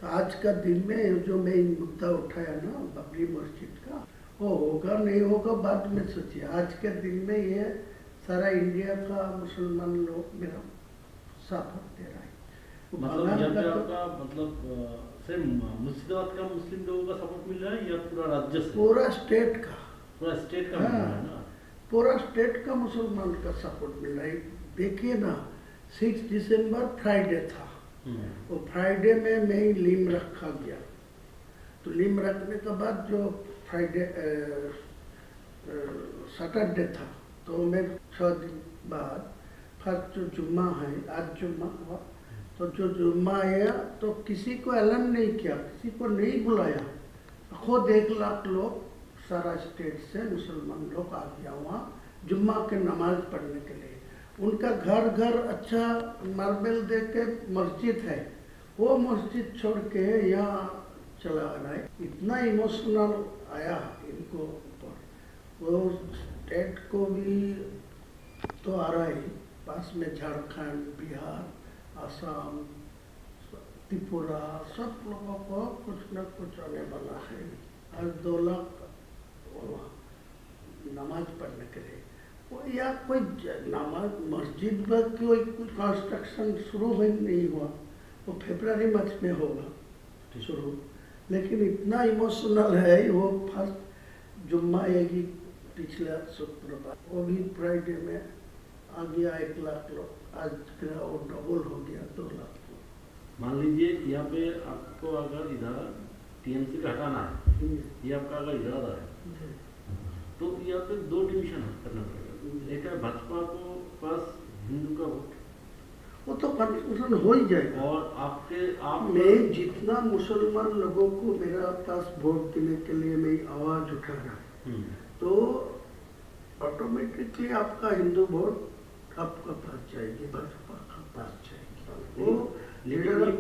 तो आज का दिन में जो मैं मुद्दा उठाया ना बाबरी मस्जिद का, वो होगा नहीं होगा बाद में सोचिए। आज के दिन में ये सारा इंडिया का मुसलमान लोग मेरा सपोर्ट दे रहा है। मतलब यहाँ पे आपका मतलब सिर्फ मुर्शिदाबाद का मुस्लिम लोगों का सपोर्ट मिल रहा है या पूरा राज्य से? पूरा स्टेट का। पूरा स्टेट का मिल रहा है ना? पूरा स्टेट का मुसलमान का सपोर्ट मिल रहा है। देखिए ना, 6 दिसंबर फ्राइडे था, वो फ्राइडे में मैं लीम रखा गया। तो लीम रखने के बाद जो फ्राइडे सैटरडे था, तो मैं 6 दिन बाद फर्स्ट जो जुम्मा है, आज जुम्मा हुआ, तो जो जुम्मा आया तो किसी को ऐलान नहीं किया, किसी को नहीं बुलाया। खुद 1 लाख लोग सारा स्टेट से मुसलमान लोग आ गया वहाँ जुम्मा के नमाज पढ़ने के लिए। उनका घर घर अच्छा मार्बल दे के मस्जिद है, वो मस्जिद छोड़ के यहाँ चला रहा है। इतना इमोशनल आया इनको ऊपर। वो स्टेट को भी तो आ रहा है, पास में झारखंड, बिहार, असम, त्रिपुरा, सब लोगों को कुछ न कुछ आने वाला है। आज 2 लाख नमाज पढ़ने के लिए। वो या कोई नमाज मस्जिद पर कोई कंस्ट्रक्शन शुरू ही नहीं हुआ, वो फरवरी मार्च में होगा शुरू। लेकिन इतना इमोशनल है, वो फर्स्ट जुम्मा आएगी पिछला शुक्रवार, वो भी फ्राइडे में आ गया 1 लाख लोग। आज का वो डबल हो गया 2 लाख लोग। मान लीजिए यहाँ पे आपको अगर इधर टीएमसी का हटाना है, ये आपका अगर इरादा है, तो यहाँ पे 2 डिवीजन करना पड़ेगा। एक है भाजपा को पास हिंदू का वोट, वो तो कन्फ्यूजन हो ही जाएगा। और आप मैं जितना मुसलमान लोगों को मेरा पास वोट देने के लिए मैं आवाज उठा रहा है, तो ऑटोमेटिकली आपका हिंदू वोट आपका पास जाएगी, भाजपा का पास जाएगी। वो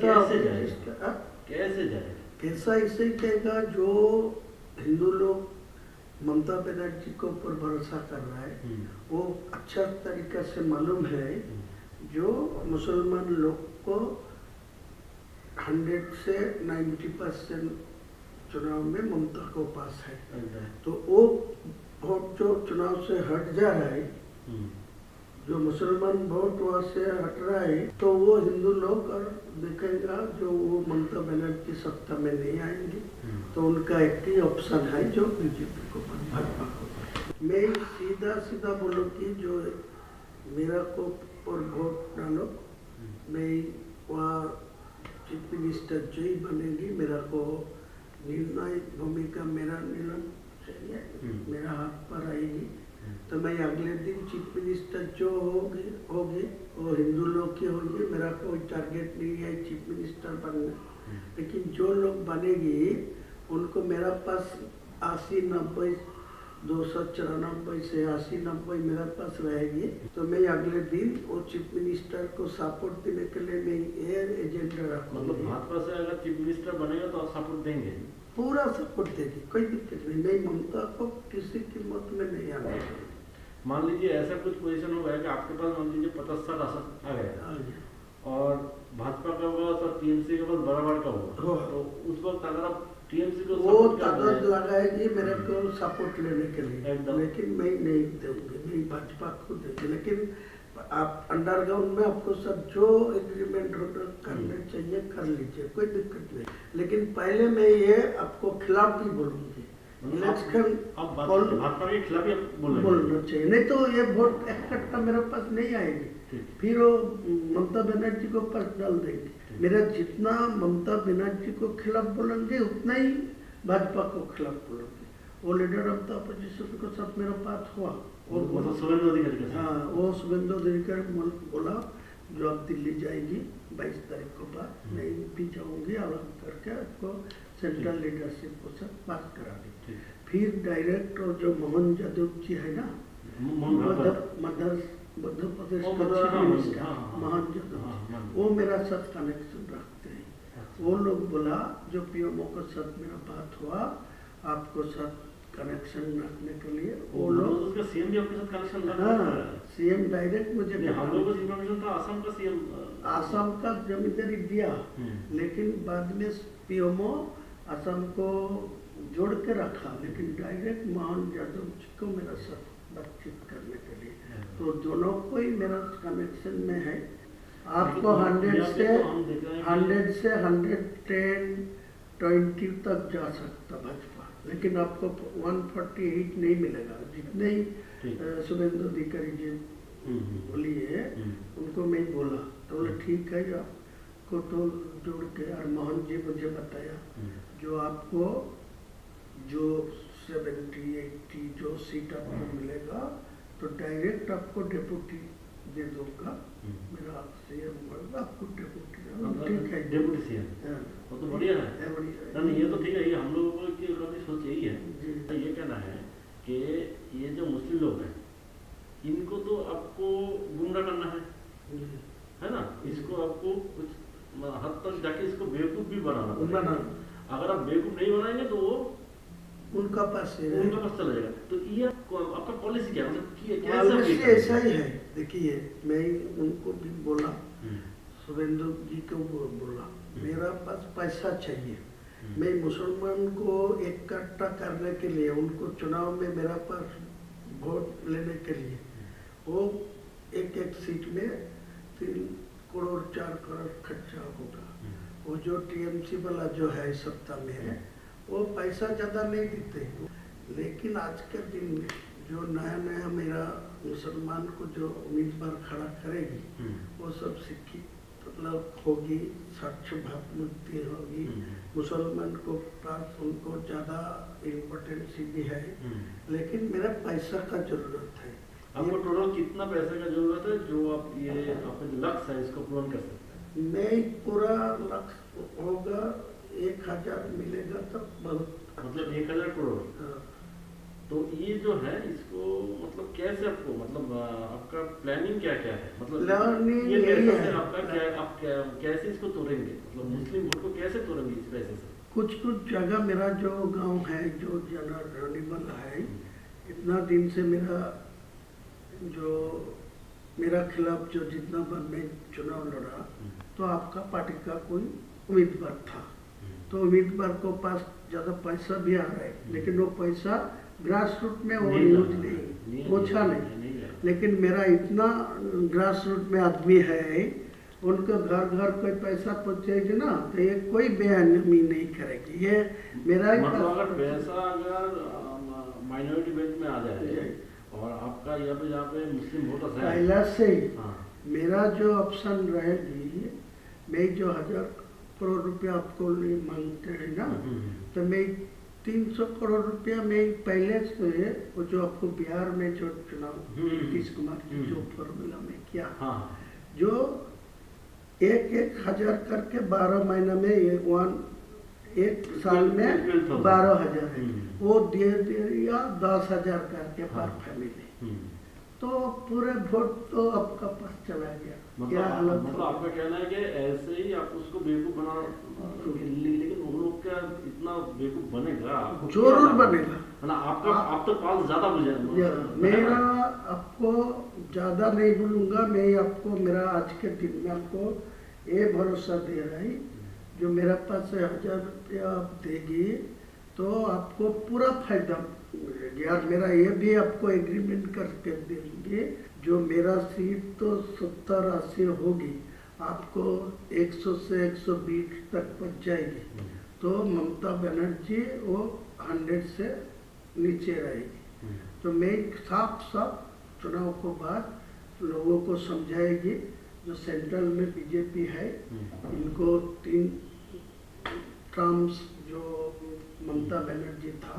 कैसे जाएगा? कैसा इसे कहेगा, जो हिंदू लोग ममता बनर्जी के ऊपर भरोसा कर रहा है, वो अच्छा तरीका से मालूम है जो मुसलमान लोग को 100 से 90% चुनाव में ममता को पास है। तो वो वोट जो चुनाव से हट जा रहा है, जो मुसलमान वोट वहाँ से हट रहा है, तो वो हिंदू लोग और देखेगा जो वो ममता बनर्जी सत्ता में नहीं आएंगे, तो उनका एक ही ऑप्शन है जो बीजेपी को, भाजपा को। मैं सीधा बोलूँ कि जो मेरा को पर वोट डालो, मैं वहाँ चीफ मिनिस्टर जो ही बनेगी, मेरा को निर्णायक भूमिका मेरा निर्णय चाहिए, मेरा हाथ पर आएगी। तो मैं अगले दिन चीफ मिनिस्टर जो होगी वो हिंदू लोग की होगी। मेरा कोई टारगेट नहीं है चीफ मिनिस्टर बनना, लेकिन जो लोग बनेगी उनको मेरा पास 80-90, 294 से 80-90 मेरा पास रहेगी। तो मैं अगले दिन वो चीफ मिनिस्टर को सपोर्ट देने के लिए मैं ये एजेंडा रखूँगा। मतलब भाजपा से अगर चीफ मिनिस्टर बनेगा तो आप सपोर्ट देंगे? पूरा सपोर्ट देगी, कोई दिक्कत नहीं। नहीं, ममता को किसी कीमत में नहीं आना चाहिए। मान लीजिए ऐसा कुछ पोजीशन हो गया कि आपके पास मान लीजिए 50-60 आसन आ गया, और भाजपा का होगा तो टीएमसी के पास बराबर का होगा, तो उस वक्त अगर आप टीएमसी को वो ताकत लगाएगी मेरे को सपोर्ट लेने के लिए, लेकिन मैं नहीं दूंगी, मैं भाजपा को दूंगी। लेकिन आप अंडरग्राउंड में आपको सब जो एग्रीमेंट करने चाहिए कर लीजिए, कोई दिक्कत नहीं। लेकिन पहले मैं ये आपको खिलाफ भी बोलूँगी, इलेक्शन भाजपा के खिलाफ बोलना चाहिए, नहीं तो ये वोट इकट्ठा मेरे पास नहीं आएगी, फिर वो ममता बनर्जी को पास डाल देंगे। मेरा जितना ममता बनर्जी को खिलाफ बोलेंगे उतना ही भाजपा को खिलाफ बोलेंगे। वो लीडर ऑफ द अपोजिशन को सब मेरा पास हुआ, और शुभेंदु अधिकारी, हाँ, वो शुभेंदु अधिकारी बोला जो अब दिल्ली जाएगी 22 तारीख को बाद, मैं भी जाऊँगी, अलग करके आपको सेंट्रल लीडरशिप को सब बात करा दी। फिर डायरेक्ट और जो मोहन यादव जी है ना, मध्य प्रदेश का चीफ मिनिस्टर मोहन यादव, वो मेरा साथ कनेक्शन रखते हैं। वो लोग बोला जो पीएमओ के साथ मेरा बात हुआ, आपको साथ कनेक्शन रखने के लिए वो वो लोग, उसका सीएम भी आपके साथ कनेक्शन रखा हाँ है? सीएम डायरेक्ट मुझे नहीं, हम लोगों को इन्फॉर्मेशन था आसाम का सीएम। आसाम का जमींदारी दिया, लेकिन बाद में पीएमओ आसाम को जोड़ के रखा, लेकिन डायरेक्ट मोहन यादव जी को मेरा साथ बातचीत करने के लिए, तो दोनों को ही मेरा कनेक्शन में है। आपको 100 से 110, 20 तक जा सकता भाजपा, लेकिन आपको 148 नहीं मिलेगा। जितने ही शुभेंदु अधिकारी जी बोलिए उनको मैं बोला, तो बोले ठीक है आपको तो जोड़ के, और मोहन जी मुझे बताया जो आपको जो 70-80 जो सीट आपको मिलेगा तो डायरेक्ट आपको डेप्यूटी दे दूंगा, मेरा सीएम होगा आपको डेप्यूटी। ठीक है डेप्यूटी सीएम, वो तो बढ़िया है। नहीं ये तो ठीक है, ये हम लोगों की काफी सोच यही है। ये कहना है कि ये जो मुस्लिम लोग हैं इनको तो आपको गुमराह करना है ना, इसको आपको कुछ हद तक जाके इसको बेवकूफ भी बनाना पड़ेगा। अगर आप बेवकूफ नहीं बनाएंगे तो वो उनका पास चला जाएगा। तो ये आपका पॉलिसी क्या मतलब पॉलिसी ऐसा ही है। देखिए मैं उनको भी बोला, शुभेंदु जी को बोला मेरा पास पैसा चाहिए, मैं मुसलमान को इकट्ठा करने के लिए, उनको चुनाव में मेरा पास वोट लेने के लिए, वो एक सीट में 3 करोड़ 4 करोड़ खर्चा होगा। वो जो टीएमसी वाला जो है सत्ता में है वो पैसा ज़्यादा नहीं देते, लेकिन आज के दिन में जो नया मेरा मुसलमान को जो उम्मीदवार खड़ा करेगी वो सब शिक्षित मतलब होगी, साक्ष्य भावमुक्ति होगी, मुसलमान को पास उनको ज़्यादा इम्पोर्टेंस भी है, लेकिन मेरा पैसा का जरूरत है। आपको टोटल कितना पैसे का जरूरत है जो आप ये आपका जो लक्ष्य है इसको पूर्ण कर सकते हैं? नहीं पूरा लक्ष्य होगा 1000 मिलेगा तब बहुत, मतलब 1000 करोड़। तो ये जो है इसको मतलब कैसे आपको मतलब आपका प्लानिंग क्या क्या है, मतलब प्लानिंग ये यही पैसे है से आपका क्या आप कैसे इसको तोड़ेंगे, मतलब मुस्लिम वोट को कैसे तोड़ेंगे इस पैसे से? कुछ जगह मेरा जो गांव है जो जनरल है, इतना दिन से मेरा खिलाफ जो जितना बार मैं चुनाव लड़ा तो आपका पार्टी का कोई उम्मीदवार था, तो उम्मीदवार को पास ज़्यादा पैसा भी आ रहा है, लेकिन वो पैसा ग्रास रूट में वो यूज नहीं पहुँचा नहीं। लेकिन मेरा इतना ग्रास रूट में आदमी है, उनको घर घर कोई पैसा पहुँचेगी ना तो ये कोई बेअहमी नहीं करेगी। ये मेरा मतलब अगर पैसा अगर माइनॉरिटी बेल्ट में आ जाए और आपका यहाँ पे मुस्लिम वोटर्स है पहला से ही मेरा जो ऑप्शन रहेगी, मैं जो 1000 करोड़ रुपया आपको मांगते हैं ना, तो मैं 300 करोड़ रुपया में पहले से वो जो आपको बिहार में जो चुनाव नीतीश कुमार जी जो फॉर्मूला में किया, जो 1,000 करके 12 महीना में एक साल में 12,000 है, वो दे दिया 10,000 करके पर फैमिली, तो पूरे वोट तो आपका पास चला गया। मतलब आपका कहना है कि ऐसे ही आप उसको बेवकूफ बना, लेकिन उन लोग क्या इतना बेवकूफ बनेगा? जरूर बनेगा ना आपका, आप तो पाल ज्यादा बुझे। मेरा आपको ज्यादा नहीं बोलूंगा, मैं आपको मेरा आज के दिन में आपको ये भरोसा दे रहा है, जो मेरा पास 1000 रुपया आप देगी तो आपको पूरा फायदा मिलेगा। और मेरा ये भी आपको एग्रीमेंट करके देंगे, जो मेरा सीट तो 70-80 होगी, आपको 100 से 120 तक पहुँच जाएगी, तो ममता बनर्जी वो 100 से नीचे रहेगी। तो मैं साफ चुनाव को बाद लोगों को समझाएगी, जो सेंट्रल में बीजेपी है इनको 3 टर्म्स जो ममता बनर्जी था,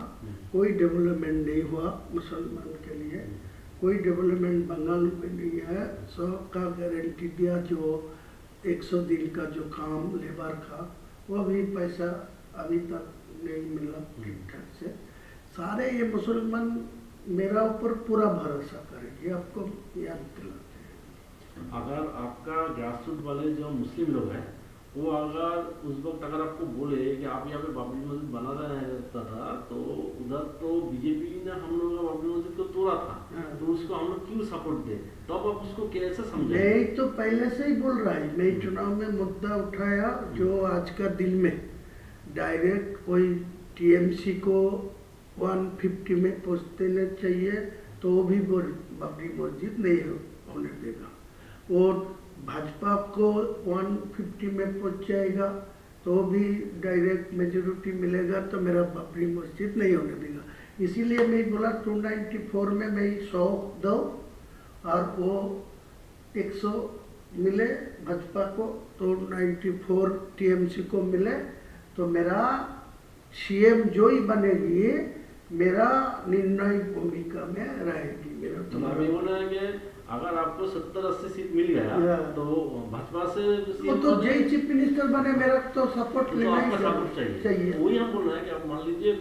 कोई डेवलपमेंट नहीं हुआ मुसलमान के लिए, कोई डेवलपमेंट बंगाल में नहीं है। 100 का गारंटी दिया, जो 100 दिन का जो काम लेबर का, वो भी पैसा अभी तक नहीं मिला ठीक ठाक से। सारे ये मुसलमान मेरा ऊपर पूरा भरोसा करेंगे, आपको याद दिलाते हैं। अगर आपका ग्रासरूट वाले जो मुस्लिम लोग हैं वो अगर उस वक्त अगर आपको बोले कि आप यहाँ पे बाबरी मस्जिद बना रहे हैं दादा, तो उधर तो बीजेपी ने हम लोग बाबरी मस्जिद को तोड़ा था, तो उसको हम लोग क्यों सपोर्ट दे, तो अब आप उसको कैसे समझे? मैं तो पहले से ही बोल रहा है, मैं चुनाव में मुद्दा उठाया जो आज का दिन में डायरेक्ट कोई टीएमसी को 150 में पहुँच देना चाहिए, तो वो भी बाबरी मस्जिद नहीं होने देगा। और भाजपा को 150 में पहुँच जाएगा तो भी डायरेक्ट मेजोरिटी मिलेगा, तो मेरा बाबरी मस्जिद नहीं होने देगा। इसीलिए मैं बोला 294 में मैं 100 दो और वो 100 मिले भाजपा को, तो 94 टीएमसी को मिले, तो मेरा सीएम जो ही बनेगी मेरा निर्णायक भूमिका में रहेगी। मेरा तो मैं बोल रहा है कि अगर आपको 70-80 सीट मिल गया तो भाजपा से वो तो जय चीफ मिनिस्टर बने, मेरा तो सपोर्ट तो लेना आपका सपोर्ट चाहिए। चाहिए। वही हम बोल रहे हैं कि आप मान लीजिए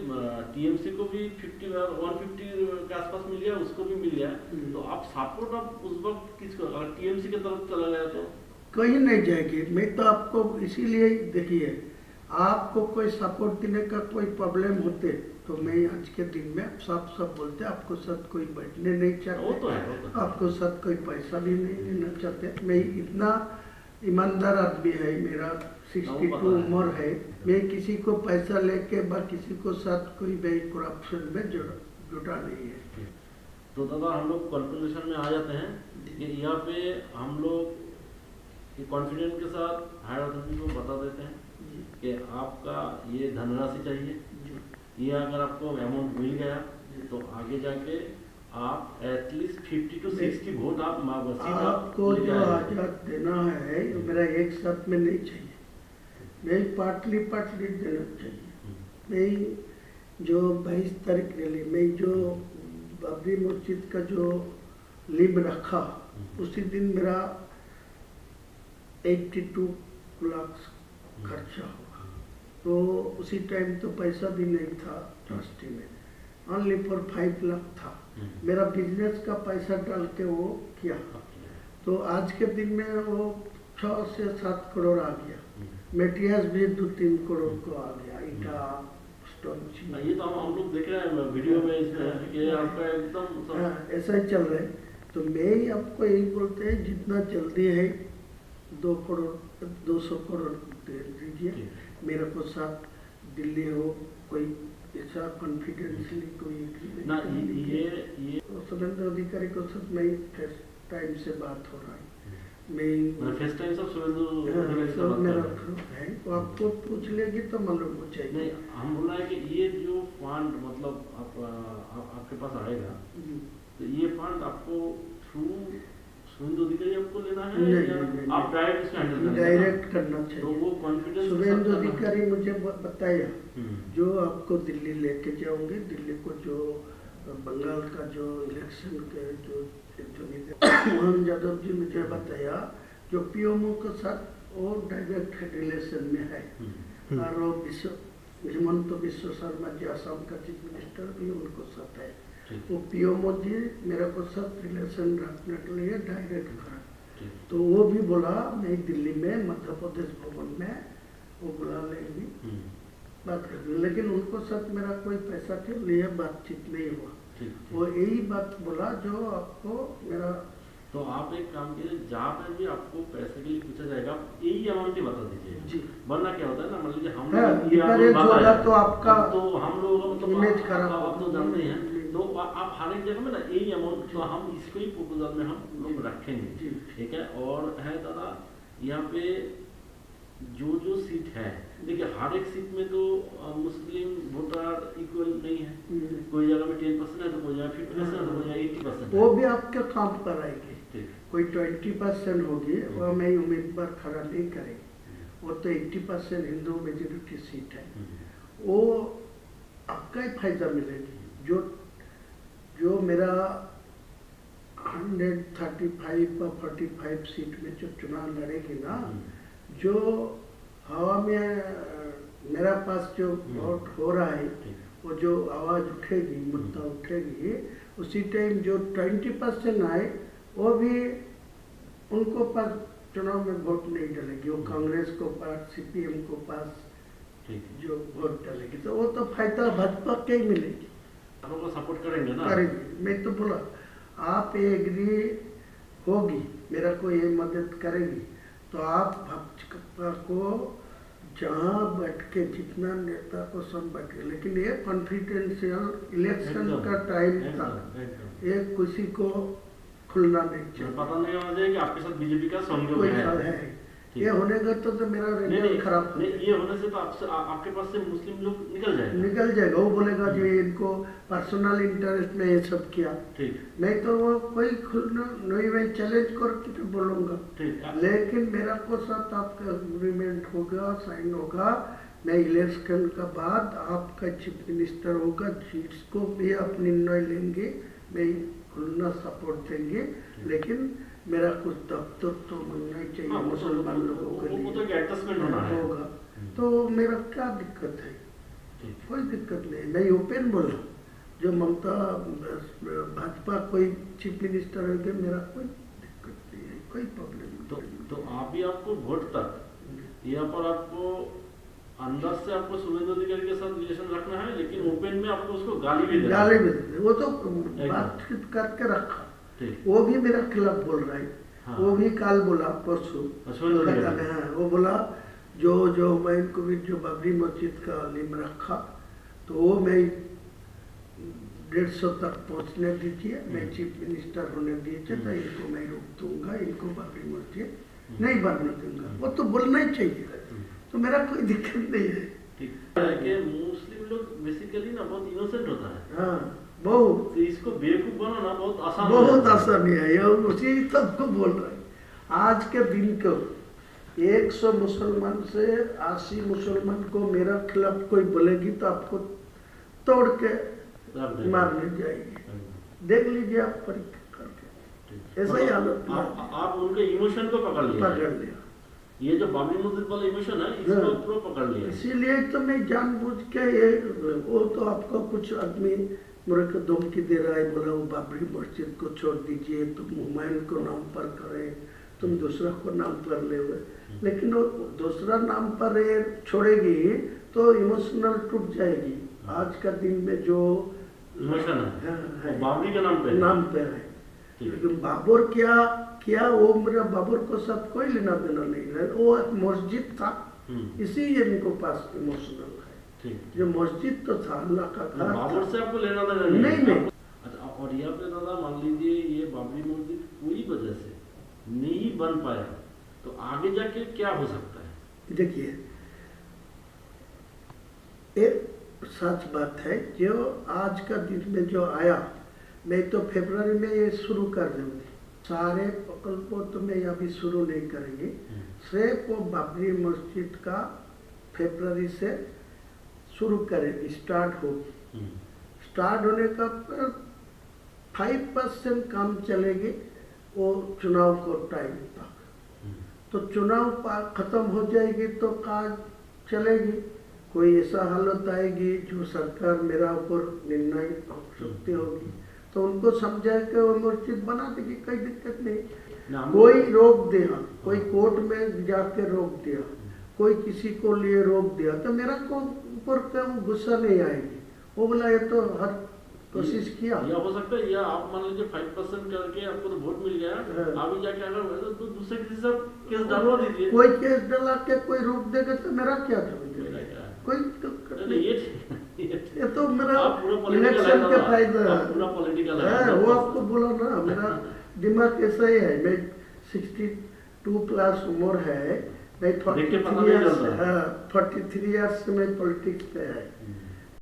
टीएमसी को भी 50 150 के आसपास मिल गया, उसको भी मिल गया, तो आप सपोर्ट आप उस वक्त किसको, अगर टीएमसी की तरफ चला गया तो कहीं नहीं जाएगी। मैं तो आपको इसीलिए देखिए, आपको कोई सपोर्ट देने का कोई प्रॉब्लम होते तो मैं आज के दिन में सब बोलते आपको साथ कोई बैठने नहीं चाहते, वो तो है। आपको साथ कोई पैसा भी नहीं लेना चाहते। मैं इतना ईमानदार आदमी है, मेरा 62 उम्र है, मैं किसी को पैसा लेके बा किसी को साथ कोई भी करप्शन में जुटा नहीं है। तो दादा हम लोग कंक्लूजन में आ जाते हैं कि यहाँ पे हम लोग कॉन्फिडेंस के साथ हायर अथॉरिटी को बता देते हैं कि आपका ये धनराशि चाहिए, ये अगर आपको अमाउंट मिल गया तो आगे जाके आप एटलीस्ट 50 to 60 वोट आप आपको जो आजाद देना है मेरा एक साथ में नहीं चाहिए, मैं पार्टली देना चाहिए। मैं जो 22 तारीख रैली में जो बाबरी मस्जिद का जो लिब रखा उसी दिन मेरा 82 लाख खर्चा होगा, तो उसी टाइम तो पैसा भी नहीं था ट्रस्टी में, ओनली फॉर 5 लाख था। मेरा बिजनेस का पैसा डाल के वो किया, तो आज के दिन में वो 6 से 7 करोड़ आ गया, मेटेरियल्स भी 2-3 करोड़ को आ गया, ईटा स्टोन। ये तो हम लोग देख रहे हैं वीडियो में इसमें कि आपका एकदम ऐसा ही चल रहा है। तो मैं आपको यही बोलते हैं जितना जल्दी है 200 करोड़ दे दीजिए मेरे को, साथ दिल्ली हो कोई ऐसा कॉन्फिडेंसली कोई ना ये सुरेंद्र अधिकारी को सब मैं फर्स्ट टाइम से बात हो रहा है, मैं फर्स्ट टाइम सब सुरेंद्र मेरा है, तो आपको पूछ लेगी तो मालूम हो जाएगी। नहीं, हम बोल रहे हैं कि ये जो फंड मतलब आपके पास आएगा, तो ये फंड आपको थ्रू सुरेंद्र अधिकारी आपको लेना है नहीं, आप डायरेक्ट इसको हैंडल करना डायरेक्ट करना चाहिए। तो वो कॉन्फिडेंस सुरेंद्र अधिकारी मुझे बताया जो आपको दिल्ली लेके जाओगे, दिल्ली को जो बंगाल का जो इलेक्शन के जो मोहन यादव जी मुझे बताया जो पीएमओ के साथ वो डायरेक्ट रिलेशन में है, और वो हेमंत बिश्व शर्मा जी आसाम का चीफ मिनिस्टर भी उनको साथ है, वो पीएमओ जी मेरे को साथ रिलेशन रखने के लिए डायरेक्ट करा, तो वो भी बोला मैं दिल्ली में मध्य प्रदेश भवन में वो बुला लेंगी बात करेंगे, लेकिन उनको साथ मेरा कोई पैसा के लिए बातचीत नहीं हुआ, वो यही बात बोला जो आपको मेरा। तो आप एक काम कीजिए, जहाँ पे भी आपको पैसे के लिए पूछा जाएगा यही अमाउंट ही बता दीजिए जी, वरना क्या होता है ना, मान लीजिए हम तो आपका तो हम लोग इमेज खराब आप तो जानते हैं, तो आप हर एक जगह में ना यही अमाउंट, तो हम इसको ही प्रपोजल में हम लोग रखेंगे, ठीक है। और है दादा यहाँ पे जो सीट है, देखिए हर एक सीट में तो मुस्लिम वोटर इक्वल नहीं है, कोई जगह में 10% है तो कोई जगह 50% है तो कोई जगह 80%। वो भी आपके काम पर आएगी, कोई 20% होगी वो मैं उम्मीदवार खड़ा नहीं करेंगे, वो तो 80% हिंदू मेजोरिटी सीट है, वो आपका ही फायदा मिलेगी। जो मेरा 135 या 45 सीट में जो चुनाव लड़ेगी ना, जो हवा में मेरा पास जो वोट हो रहा है, वो जो आवाज़ उठेगी, मुद्दा उठेगी, उसी टाइम जो 20% आए वो भी उनको पास चुनाव में वोट नहीं डालेगी, वो कांग्रेस को पास, सीपीएम को पास जो वोट डालेगी तो वो तो फायदा भाजपा के ही मिलेगी। आप लोग सपोर्ट करेंगे ना? करेंगे। मैं तो बोला आप ये एग्री होगी, मेरा को ये मदद करेगी तो आप भाजपा को जहाँ बैठ के जितना नेता को सब बैठे, लेकिन ये कॉन्फिडेंशियल इलेक्शन का टाइम था, ये किसी को खुलना नहीं चाहिए, पता नहीं होना चाहिए कि आपके साथ बीजेपी का सहयोग है। ये होने का तो मेरा रिजल्ट खराब नहीं, ये होने से तो आपके पास से मुस्लिम लोग निकल जाएगा। वो बोलेगा जो इनको पर्सनल इंटरेस्ट में ये सब किया, नहीं तो वो कोई नहीं, मैं चैलेंज करके तो बोलूंगा, लेकिन मेरा को साथ आपका एग्रीमेंट होगा, साइन होगा, मैं इलेक्शन का बाद आपका चीफ मिनिस्टर होगा, जिसको भी आप निर्णय लेंगे मैं खुलना सपोर्ट देंगे, लेकिन मेरा कुछ दफ्तर तो मिलना ही चाहिए मुसलमान लोगों के लिए, तो एडजस्टमेंट होगा। तो मेरा क्या दिक्कत है? कोई दिक्कत नहीं, मैं ओपन बोल रहा हूँ, जो ममता भाजपा कोई चीफ मिनिस्टर होंगे मेरा कोई दिक्कत नहीं है, कोई प्रॉब्लम नहीं। तो आप भी आपको वोट तक यहाँ पर आपको अंदर से आपको शुभेंदु अधिकारी के साथ रिलेशन रखना है, लेकिन ओपन में आपको उसको गाली भी देना है। वो तो बातचीत करके रखा, वो भी मेरा खिलाफ बोल रहा है। हाँ। वो भी काल बोला परसों, हाँ, वो बोला जो मैं इनको भी जो बाबरी मस्जिद का लिम रखा तो वो मैं 150 तक पहुंचने दीजिए, मैं चीफ मिनिस्टर होने दीजिए तो इनको मैं रोक दूंगा, इनको बाबरी मस्जिद नहीं बनने दूंगा। वो तो बोलना ही चाहिए, तो मेरा कोई दिक्कत नहीं है। मुस्लिम लोग बेसिकली ना बहुत इनोसेंट होता है। हाँ, बहुत, तो इसको बेवकूफ बनाना बहुत आसान है। ये उसी सबको बोल रहे हैं। आज के दिन को 100 मुसलमान से 80 मुसलमान को मेरा खिलाफ कोई बोलेगी तो आपको तोड़ के मारने जाएगी, देख लीजिए आप परीक्षा करके, ऐसा ही हालत। आप उनके इमोशन को पकड़ लिया, ये जो बाबरी मस्जिद वाला इमोशन है इसको पूरा पकड़ लिया। इसीलिए तो मैं जानबूझ के ये, वो तो आपको कुछ आदमी मेरे को धमकी दे रहा है, बोला वो बाबरी मस्जिद को छोड़ दीजिए, तुम हुमायूं को नाम पर करें, तुम दूसरा को नाम पर ले हुए, लेकिन वो दूसरा नाम पर छोड़ेगी तो इमोशनल टूट जाएगी। आज का दिन में जो इमोशन है बाबरी के नाम पे है, लेकिन बाबर क्या वो मेरा बाबर को साथ कोई लेना देना नहीं है, वो एक मस्जिद था, इसीलिए इनको पास इमोशनल है। जो मस्जिद तो था अल्लाह का घर, बाबर से आपको लेना देना नहीं। अच्छा, और यहाँ पे दादा मान लीजिए ये बाबरी मस्जिद कोई वजह से नहीं बन पाया तो आगे जाके क्या हो सकता है? देखिए, एक सच बात है, जो आज का दिन में जो आया, मैं तो फरवरी में ये शुरू कर दूंगी, सारे प्रकल्पों तो मैं अभी शुरू नहीं करेंगे, सिर्फ वो बाबरी मस्जिद का फरवरी से शुरू करेंगे, स्टार्ट होगी। स्टार्ट होने का 5% काम चलेगी वो चुनाव को टाइम तक, तो चुनाव खत्म हो जाएगी तो काज चलेगी। कोई ऐसा हालत आएगी जो सरकार मेरा ऊपर निर्णय हो सकती होगी तो उनको समझा के वो मस्जिद बना देगी, कोई दिक्कत नहीं। कोई रोक दिया, कोई कोर्ट में जाके रोक दिया, कोई किसी को लिए रोक दिया तो मेरा को ऊपर का गुस्सा नहीं आएगी, वो बोला ये तो हर कोशिश किया। या हो सकता है, या आप मान लीजिए 5% करके आपको तो वोट मिल गया, अभी जाके अगर तो दूसरे किसी से केस डलवा दीजिए, कोई केस डला के कोई रोक देगा तो मेरा क्या समझेगा, कोई ये तो मेरा इलेक्शन के फायदा है, वो आपको बोला ना, मेरा दिमाग ऐसा ही है, मैं 62 प्लस उम्र है, मैं 43 इयर्स से मैं पॉलिटिक्स पे है,